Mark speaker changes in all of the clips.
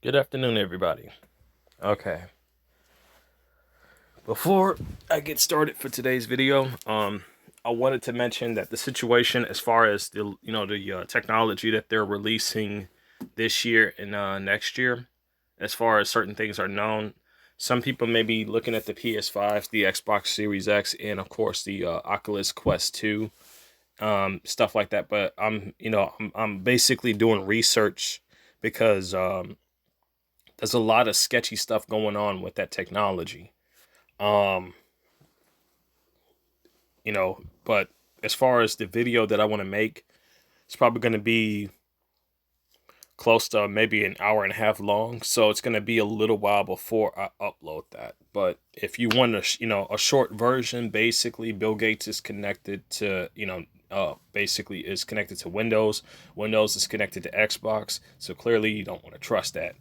Speaker 1: Good afternoon, everybody. Okay, before I get started for today's video, I wanted to mention that the situation, as far as the technology that they're releasing this year and next year, as far as certain things are known, some people may be looking at the PS5, the Xbox Series X, and of course the Oculus Quest 2, stuff like that. But I'm basically doing research because there's a lot of sketchy stuff going on with that technology. Um, but as far as the video that I want to make, it's probably going to be close to maybe an hour and a half long. So it's going to be a little while before I upload that. But if you want a short version, basically Bill Gates is connected to, basically is connected to Windows. Windows is connected to Xbox. So clearly you don't want to trust that.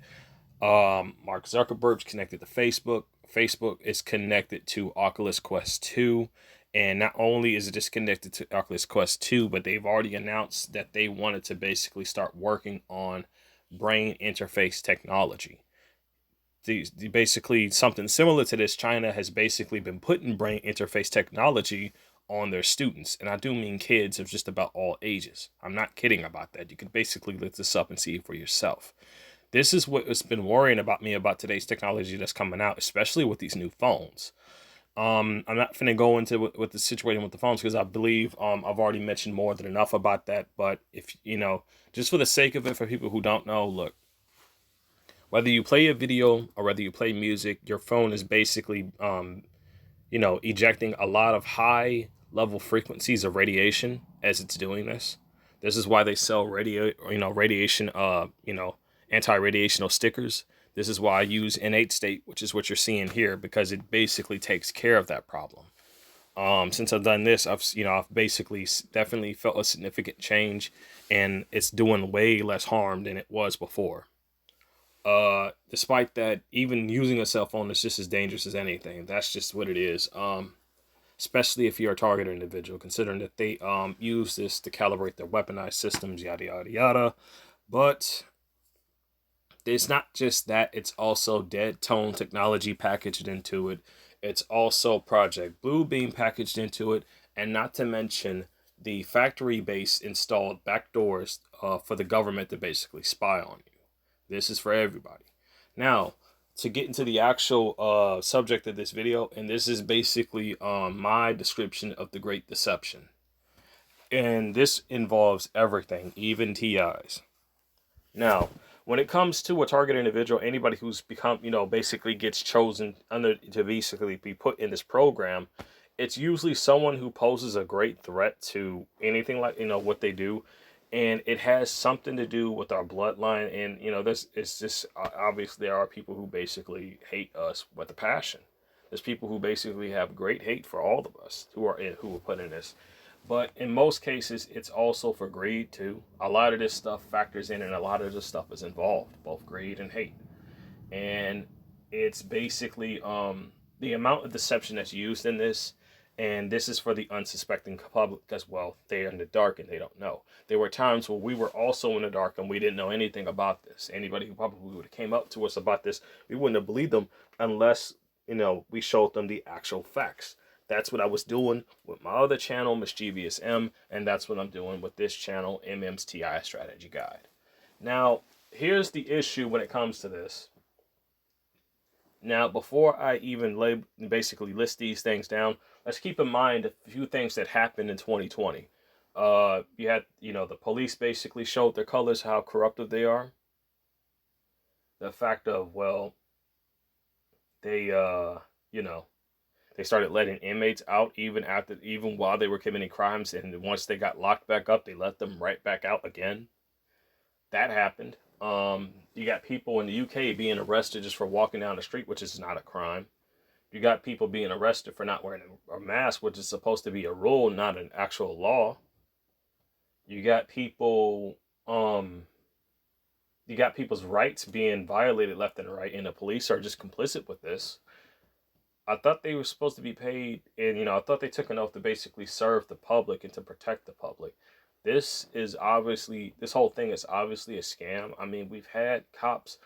Speaker 1: Mark Zuckerberg's connected to Facebook. Facebook is connected to Oculus Quest 2. And not only is it just connected to Oculus Quest 2, but they've already announced that they wanted to basically start working on brain interface technology. Basically, something similar to this, China has basically been putting brain interface technology on their students. And I do mean kids of just about all ages. I'm not kidding about that. You can basically look this up and see it for yourself. This is what has been worrying about me about today's technology that's coming out, especially with these new phones. I'm not finna go into with the situation with the phones because I believe I've already mentioned more than enough about that. But if just for the sake of it, for people who don't know, look, whether you play a video or whether you play music, your phone is basically ejecting a lot of high level frequencies of radiation as it's doing this. This is why they sell radiation, anti-radiational stickers. This is why I use innate state, which is what you're seeing here, because it basically takes care of that problem. Since I've done this, I've basically definitely felt a significant change, and it's doing way less harm than it was before. Despite that, even using a cell phone is just as dangerous as anything. That's just what it is. Especially if you're a targeted individual, considering that they use this to calibrate their weaponized systems, yada yada yada. But it's not just that; it's also dead tone technology packaged into it. It's also Project Bluebeam packaged into it, and not to mention the factory-based installed backdoors for the government to basically spy on you. This is for everybody. Now, to get into the actual subject of this video, and this is basically my description of the Great Deception. And this involves everything, even TIs. Now, when it comes to a target individual, anybody who's become, basically gets chosen under to basically be put in this program, it's usually someone who poses a great threat to anything like, what they do. And it has something to do with our bloodline. And, this is just obviously there are people who basically hate us with a passion. There's people who basically have great hate for all of us who are put in this. But in most cases, it's also for greed too. A lot of this stuff factors in, and a lot of this stuff is involved, both greed and hate. And it's basically the amount of deception that's used in this, and this is for the unsuspecting public as well. They're in the dark and they don't know. There were times where we were also in the dark and we didn't know anything about this. Anybody who probably would have came up to us about this, we wouldn't have believed them unless we showed them the actual facts. That's what I was doing with my other channel, Mischievous M, and that's what I'm doing with this channel, MM's TI Strategy Guide. Now, here's the issue when it comes to this. Now, before I even basically list these things down, let's keep in mind a few things that happened in 2020. You had, the police basically showed their colors, how corruptive they are. The fact of, well, they, they started letting inmates out even while they were committing crimes, and once they got locked back up, they let them right back out again. That happened. You got people in the UK being arrested just for walking down the street, which is not a crime. You got people being arrested for not wearing a mask, which is supposed to be a rule, not an actual law. You got people, you got people's rights being violated left and right, and the police are just complicit with this. I thought they were supposed to be paid, and I thought they took an oath to basically serve the public and to protect the public. This whole thing is obviously a scam. I mean, we've had cops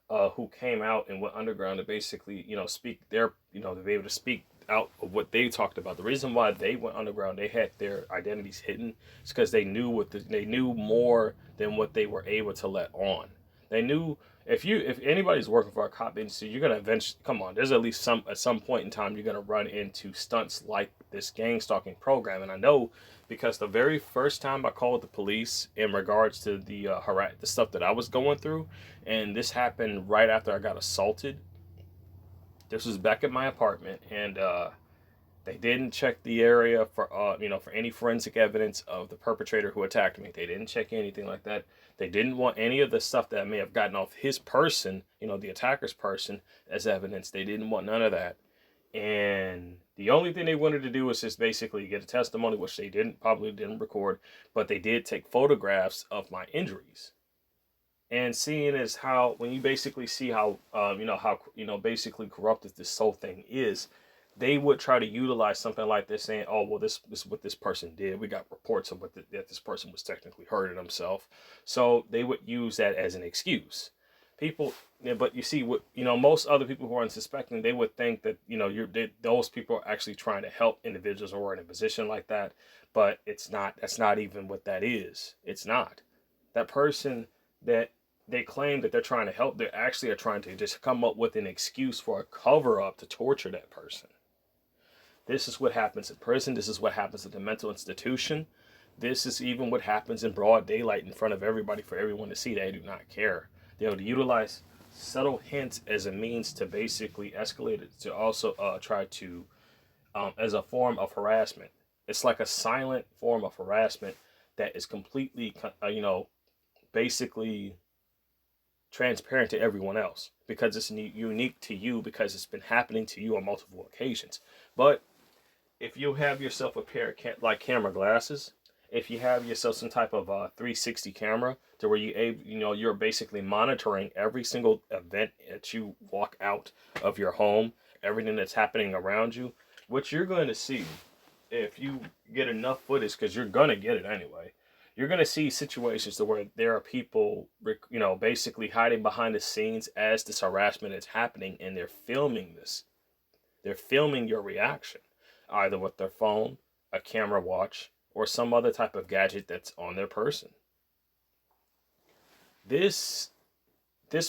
Speaker 1: who came out and went underground to basically, speak their, to be able to speak out of what they talked about. The reason why they went underground, they had their identities hidden, is because they knew they knew more than what they were able to let on. They knew if anybody's working for a cop agency, you're gonna eventually come on. There's at least some at some point in time you're gonna run into stunts like this gang stalking program, and I know because the very first time I called the police in regards to the stuff that I was going through, and this happened right after I got assaulted. This was back at my apartment, and they didn't check the area for for any forensic evidence of the perpetrator who attacked me. They didn't check anything like that. They didn't want any of the stuff that I may have gotten off his person, the attacker's person, as evidence. They didn't want none of that. And the only thing they wanted to do was just basically get a testimony, which they probably didn't record, but they did take photographs of my injuries. And seeing as how, when you basically see how, basically corrupted this whole thing is, they would try to utilize something like this, saying, "Oh, well, this is what this person did. We got reports of that this person was technically hurting himself." So they would use that as an excuse. People, yeah, but you see, what most other people who are unsuspecting, they would think that those people are actually trying to help individuals who are in a position like that. But it's not. That's not even what that is. It's not. That person that they claim that they're trying to help, they actually are trying to just come up with an excuse for a cover up to torture that person. This is what happens in prison. This is what happens at the mental institution. This is even what happens in broad daylight in front of everybody for everyone to see. They do not care. They'll utilize subtle hints as a means to basically escalate it, to also try to, as a form of harassment. It's like a silent form of harassment that is completely, basically transparent to everyone else because it's unique to you, because it's been happening to you on multiple occasions. But if you have yourself a pair of camera glasses, if you have yourself some type of 360 camera to where you're basically monitoring every single event that you walk out of your home, everything that's happening around you, what you're going to see if you get enough footage, because you're going to get it anyway, you're going to see situations to where there are people, basically hiding behind the scenes as this harassment is happening, and they're filming this. They're filming your reaction, either with their phone, a camera watch, or some other type of gadget that's on their person. This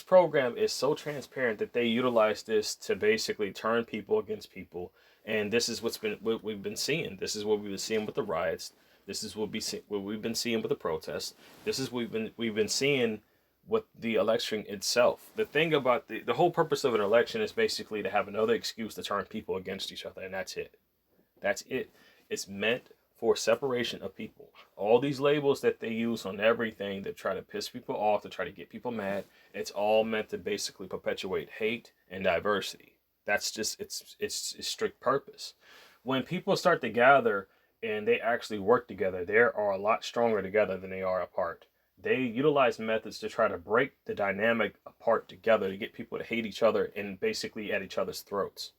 Speaker 1: program is so transparent that they utilize this to basically turn people against people, and this is what we've been seeing. This is what we've been seeing with the riots. This is what we've been seeing with the protests. This is what we've been seeing with the election itself. The thing about the whole purpose of an election is basically to have another excuse to turn people against each other, and that's it. That's it. It's meant for separation of people. All these labels that they use on everything that try to piss people off, to try to get people mad, it's all meant to basically perpetuate hate and diversity. That's just it's strict purpose. When people start to gather and they actually work together, they are a lot stronger together than they are apart. They utilize methods to try to break the dynamic apart together, to get people to hate each other and basically at each other's throats.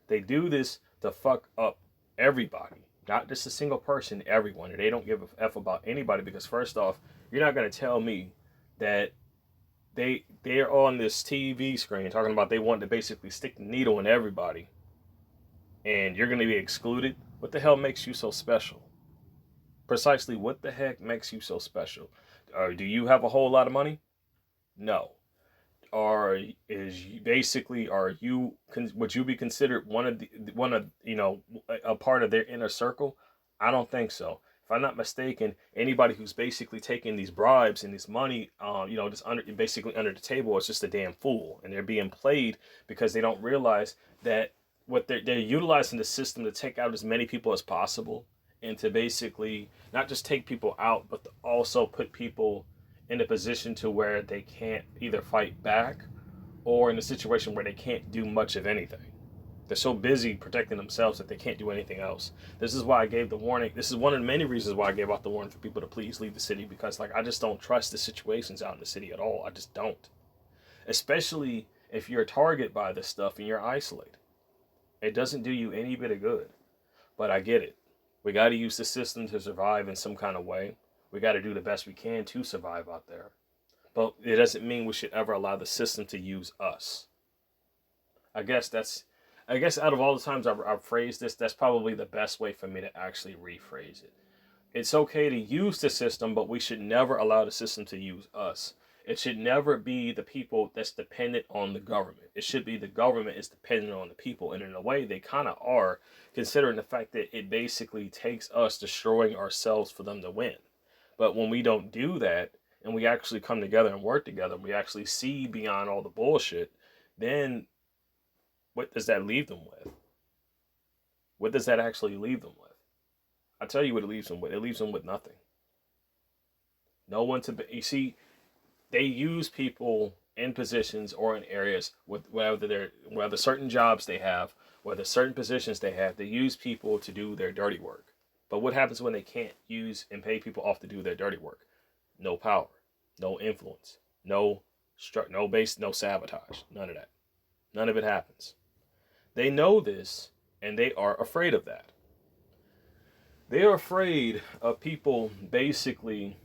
Speaker 1: They do this to fuck up everybody, not just a single person, everyone. And they don't give a F about anybody, because first off, you're not going to tell me that they're on this TV screen talking about they want to basically stick the needle in everybody, and you're going to be excluded. What the hell makes you so special? Precisely what the heck makes you so special? Do you have a whole lot of money? No. Would you be considered a part of their inner circle? I don't think so. If I'm not mistaken, anybody who's basically taking these bribes and this money, basically under the table, is just a damn fool, and they're being played because they don't realize that what they're utilizing the system to take out as many people as possible, and to basically not just take people out, but to also put people in a position to where they can't either fight back, or in a situation where they can't do much of anything. They're so busy protecting themselves that they can't do anything else. This is why I gave the warning. This is one of the many reasons why I gave out the warning for people to please leave the city, because I just don't trust the situations out in the city at all. I just don't. Especially if you're targeted by this stuff and you're isolated. It doesn't do you any bit of good. But I get it. We got to use the system to survive in some kind of way. We got to do the best we can to survive out there. but it doesn't mean we should ever allow the system to use us. I guess that's, I guess out of all the times I've phrased this, that's probably the best way for me to actually rephrase it. It's okay to use the system, but we should never allow the system to use us. It should never be the people that's dependent on the government. It should be the government is dependent on the people. And in a way, they kind of are, considering the fact that it basically takes us destroying ourselves for them to win. But when we don't do that, and we actually come together and work together, and we actually see beyond all the bullshit, then what does that leave them with? What does that actually leave them with? I tell you what it leaves them with. It leaves them with nothing. No one to be. You see, they use people in positions or in areas with whether certain jobs they have, whether certain positions they have. They use people to do their dirty work. But what happens when they can't use and pay people off to do their dirty work? No power, no influence, no base, no sabotage, none of that. None of it happens. They know this, and they are afraid of that. They are afraid of people basically,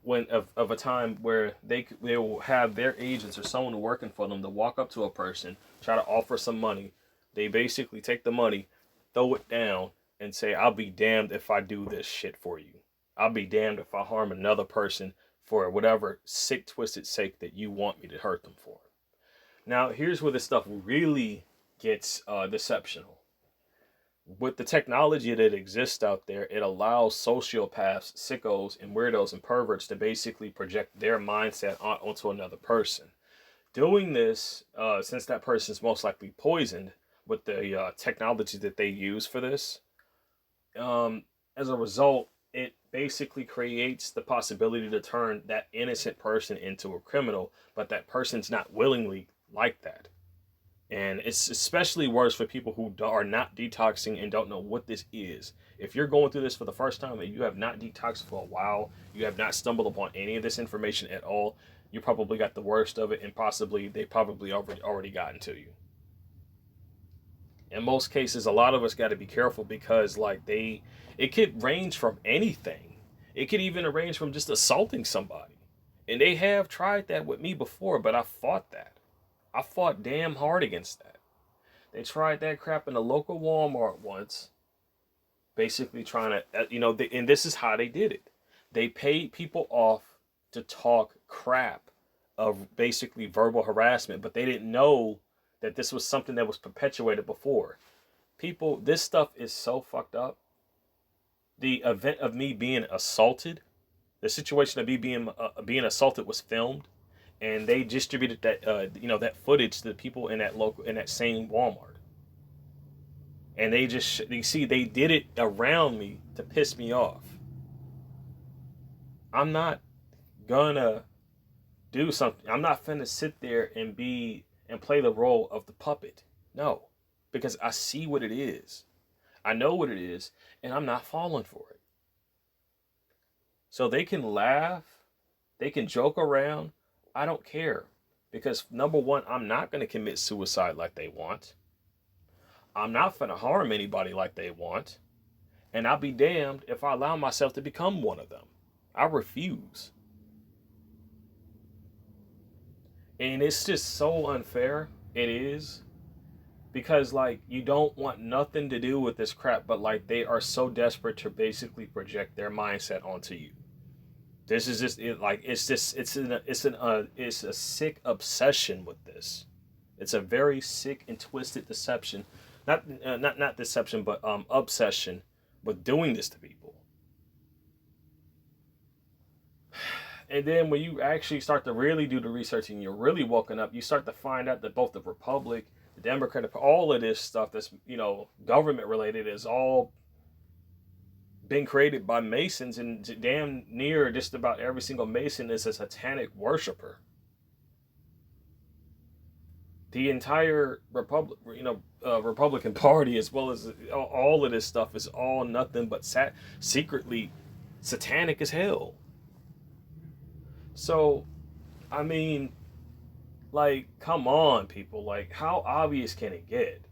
Speaker 1: when of a time where they will have their agents or someone working for them to walk up to a person, try to offer some money. They basically take the money, throw it down, and say, "I'll be damned if I do this shit for you. I'll be damned if I harm another person for whatever sick, twisted sake that you want me to hurt them for." Now, here's where this stuff really gets deceptional. With the technology that exists out there, it allows sociopaths, sickos, and weirdos and perverts to basically project their mindset onto another person. Doing this, since that person is most likely poisoned with the technology that they use for this, as a result, it basically creates the possibility to turn that innocent person into a criminal, but that person's not willingly like that. And it's especially worse for people who are not detoxing and don't know what this is. If you're going through this for the first time and you have not detoxed for a while, you have not stumbled upon any of this information at all, you probably got the worst of it, and possibly they probably already gotten to you. In most cases, a lot of us got to be careful because it could range from anything. It could even range from just assaulting somebody. And they have tried that with me before, but I fought that. I fought damn hard against that. They tried that crap in the local Walmart once, basically trying to, and this is how they did it. They paid people off to talk crap of basically verbal harassment, but they didn't know that this was something that was perpetuated before. People, this stuff is so fucked up. The event of me being assaulted, the situation of me being assaulted was filmed. And they distributed that, that footage to the people in that same Walmart. And they did it around me to piss me off. I'm not gonna do something. I'm not finna sit there and play the role of the puppet. No, because I see what it is. I know what it is, and I'm not falling for it. So they can laugh, they can joke around. I don't care, because number one, I'm not going to commit suicide like they want. I'm not going to harm anybody like they want. And I'll be damned if I allow myself to become one of them. I refuse. And it's just so unfair. It is. Because you don't want nothing to do with this crap, but they are so desperate to basically project their mindset onto you. This is just it's a sick obsession with this. It's a very sick and twisted deception, not deception, but obsession with doing this to people. And then when you actually start to really do the research and you're really woken up, you start to find out that both the Republic, the Democratic, all of this stuff that's government related is all been created by Masons, and damn near just about every single Mason is a satanic worshiper. The entire Republican Party, as well as all of this stuff, is all nothing but secretly satanic as hell. So, I mean, come on, people. How obvious can it get?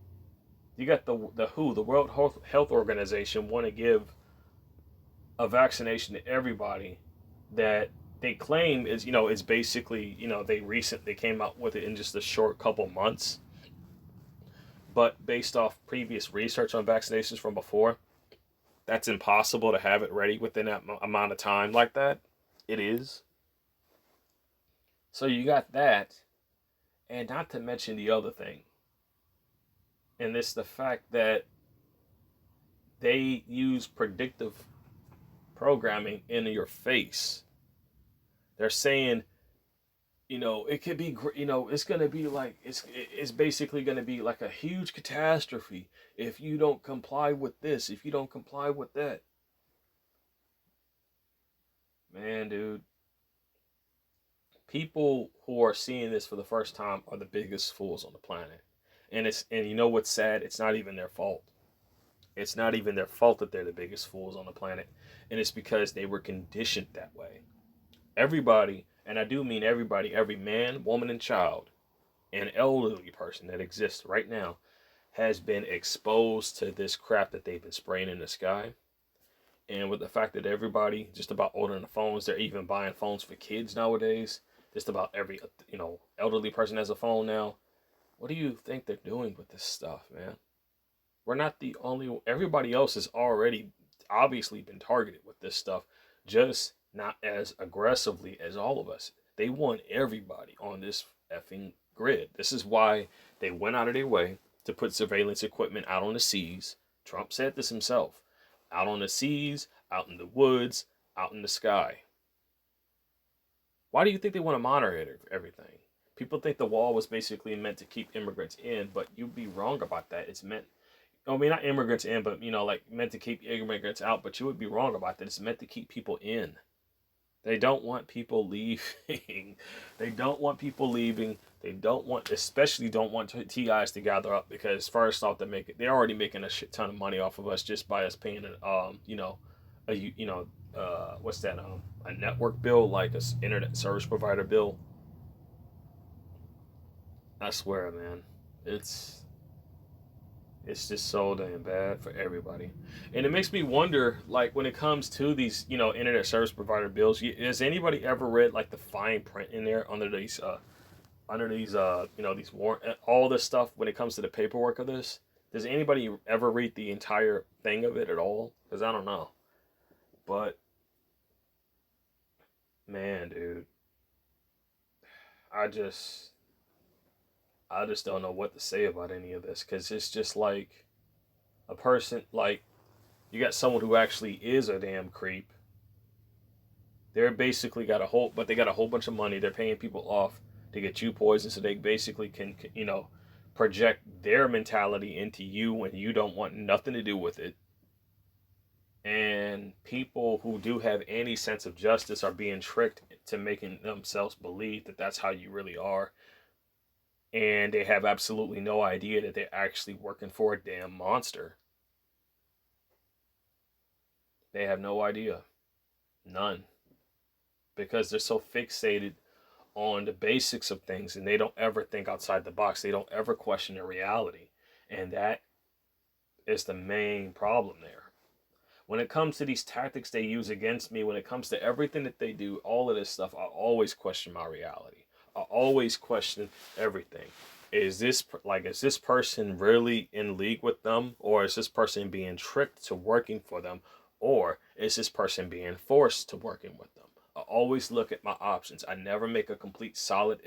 Speaker 1: You got the WHO, the World Health Organization, want to give a vaccination to everybody that they claim is, it's basically, they recently came out with it in just a short couple months, but based off previous research on vaccinations from before, that's impossible to have it ready within that amount of time like that. It is. So you got that, and not to mention the other thing, and it's the fact that they use predictive programming in your face. They're saying, it could be, it's gonna be like it's basically gonna be like a huge catastrophe if you don't comply with this, if you don't comply with that. Man, dude, people who are seeing this for the first time are the biggest fools on the planet. And you know what's sad? It's not even their fault. It's not even their fault that they're the biggest fools on the planet. And it's because they were conditioned that way. Everybody, and I do mean everybody, every man, woman, and child, and elderly person that exists right now has been exposed to this crap that they've been spraying in the sky. And with the fact that everybody just about ordering the phones, they're even buying phones for kids nowadays. Just about every, elderly person has a phone now. What do you think they're doing with this stuff, man? We're not the only, everybody else has already obviously been targeted with this stuff, just not as aggressively as all of us. They want everybody on this effing grid. This is why they went out of their way to put surveillance equipment out on the seas. Trump said this himself. Out on the seas, out in the woods, out in the sky. Why do you think they want to monitor everything? People think the wall was basically meant to keep immigrants in, but you'd be wrong about that. It's meant, I mean, not immigrants in, but, like meant to keep immigrants out, but you would be wrong about that. It's meant to keep people in. They don't want people leaving. They don't want people leaving. They don't want, especially don't want TIs to gather up, because first off, they're already making a shit ton of money off of us just by us paying what's that, a network bill, like a internet service provider bill. I swear, man, it's just so damn bad for everybody. And it makes me wonder, like, when it comes to these, internet service provider bills, has anybody ever read, like, the fine print in there under these, these warrant, all this stuff when it comes to the paperwork of this? Does anybody ever read the entire thing of it at all? Because I don't know. But, man, dude, I just, don't know what to say about any of this, because it's just like a person, like, you got someone who actually is a damn creep. They're basically but they got a whole bunch of money. They're paying people off to get you poisoned, so they basically can, project their mentality into you when you don't want nothing to do with it. And people who do have any sense of justice are being tricked to making themselves believe that that's how you really are. And they have absolutely no idea that they're actually working for a damn monster. They have no idea. None. Because they're so fixated on the basics of things, and they don't ever think outside the box. They don't ever question their reality. And that is the main problem there. When it comes to these tactics they use against me, when it comes to everything that they do, all of this stuff, I always question my reality. I always question everything. Is this person really in league with them, or is this person being tricked to working for them, or is this person being forced to working with them? I always look at my options. I never make a complete solid,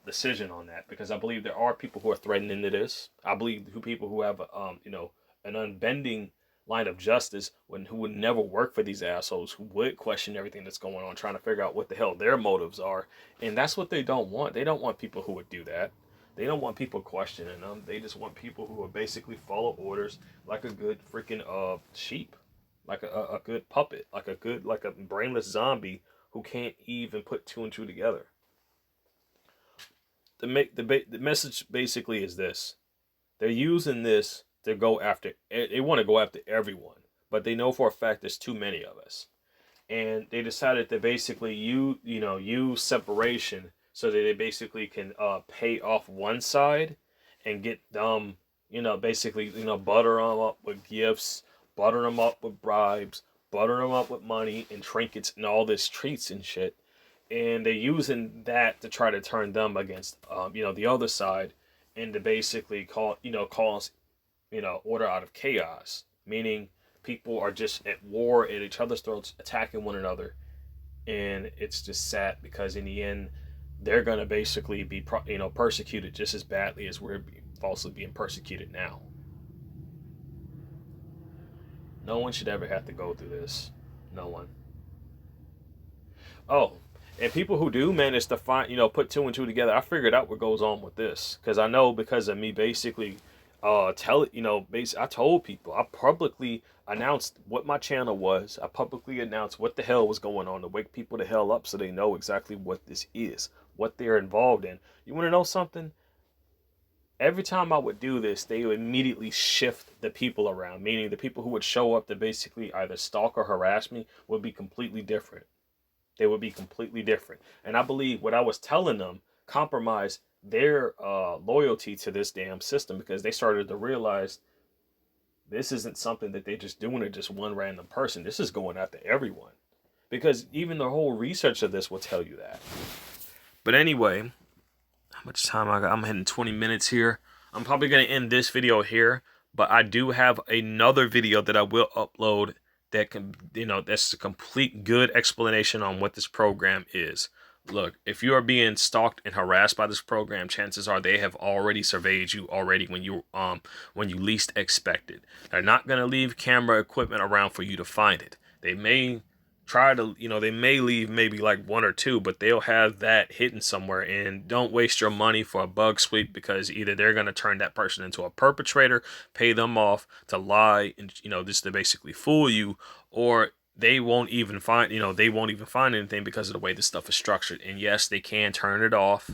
Speaker 1: decision on that, because I believe there are people who are threatened into this. I believe people who have, an unbending line of justice, who would never work for these assholes, who would question everything that's going on, trying to figure out what the hell their motives are. And that's what they don't want. They don't want people who would do that. They don't want people questioning them. They just want people who would basically follow orders like a good freaking sheep, like a good puppet, like a brainless zombie who can't even put two and two together. The message basically is this: they're using this to go after. They want to go after everyone, but they know for a fact there's too many of us, and they decided to basically use separation so that they basically can pay off one side and get basically butter them up with gifts, butter them up with bribes, butter them up with money and trinkets and all this treats and shit. And they're using that to try to turn them against, the other side, and to basically cause, order out of chaos. Meaning people are just at war at each other's throats, attacking one another, and it's just sad because in the end, they're gonna basically be, persecuted just as badly as we're falsely being persecuted now. No one should ever have to go through this. No one. Oh, and people who do manage to find, put two and two together, I figured out what goes on with this because I know because of me basically, I told people, I publicly announced what my channel was. I publicly announced what the hell was going on to wake people the hell up so they know exactly what this is, what they're involved in. You want to know something? Every time I would do this, they would immediately shift the people around, meaning the people who would show up to basically either stalk or harass me would be completely different. They would be completely different. And I believe what I was telling them compromised their loyalty to this damn system because they started to realize this isn't something that they're just doing to just one random person. This is going after everyone. Because even the whole research of this will tell you that. But anyway, how much time I got? I'm hitting 20 minutes here. I'm probably going to end this video here. But I do have another video that I will upload that can, that's a complete good explanation on what this program is. Look, if you are being stalked and harassed by this program, chances are they have already surveyed you already when you least expect it. They're not going to leave camera equipment around for you to find it. They may try to, they may leave maybe like one or two, but they'll have that hidden somewhere. And don't waste your money for a bug sweep because either they're going to turn that person into a perpetrator, pay them off to lie and, just to basically fool you, or they won't even find anything because of the way this stuff is structured. And yes, they can turn it off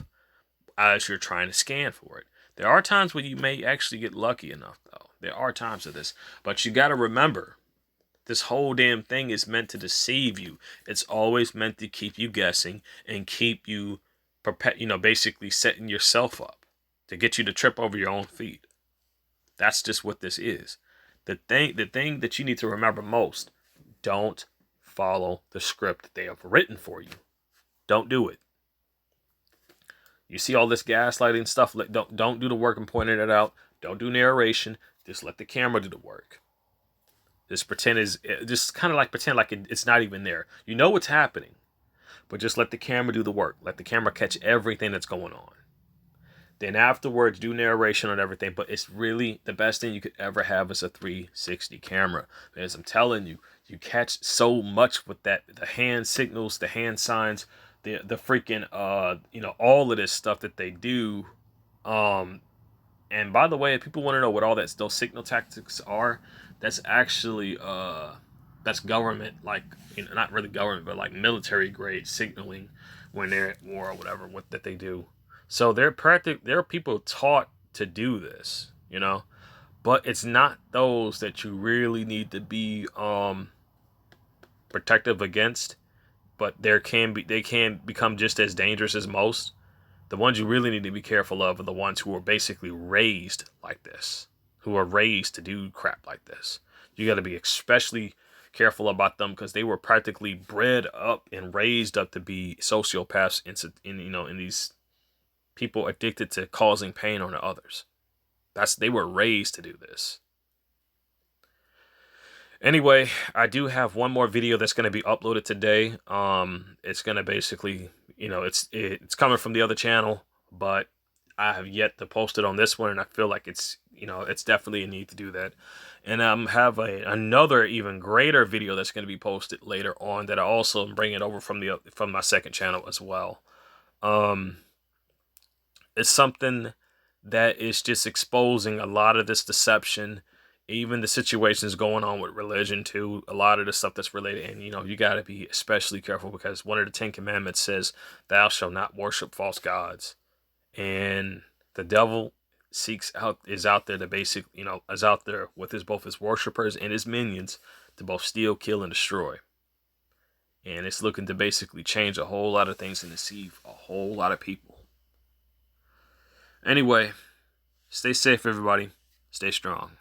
Speaker 1: as you're trying to scan for it. There are times when you may actually get lucky enough, though. There are times of this. But you got to remember, this whole damn thing is meant to deceive you. It's always meant to keep you guessing and keep you, basically setting yourself up to get you to trip over your own feet. That's just what this is. The thing that you need to remember most: don't follow the script that they have written for you. Don't do it. You see all this gaslighting stuff? Don't do the work and pointing it out. Don't do narration. Just let the camera do the work. Just pretend it's not even there. You know what's happening, but just let the camera do the work. Let the camera catch everything that's going on. Then afterwards, do narration on everything. But it's really the best thing you could ever have is a 360 camera. As I'm telling you, you catch so much with that. The hand signals, the hand signs, the freaking, all of this stuff that they do. And by the way, if people want to know what all those signal tactics are, that's actually, that's government, like, not really government, but like military grade signaling when they're at war or whatever, that they do. So there are people taught to do this, but it's not those that you really need to be protective against. But they can become just as dangerous as most. The ones you really need to be careful of are the ones who are basically raised like this, who are raised to do crap like this. You got to be especially careful about them because they were practically bred up and raised up to be sociopaths in these people addicted to causing pain on others. They were raised to do this. Anyway, I do have one more video that's going to be uploaded today. It's going to basically, it's coming from the other channel, but I have yet to post it on this one, and I feel like it's definitely a need to do that. And have another even greater video that's going to be posted later on that I also am bringing over from my second channel as well. It's something that is just exposing a lot of this deception, even the situations going on with religion too, a lot of the stuff that's related. And, you got to be especially careful because one of the 10 commandments says, thou shalt not worship false gods. And the devil is out there with both his worshipers and his minions to both steal, kill, and destroy. And it's looking to basically change a whole lot of things and deceive a whole lot of people. Anyway, stay safe, everybody. Stay strong.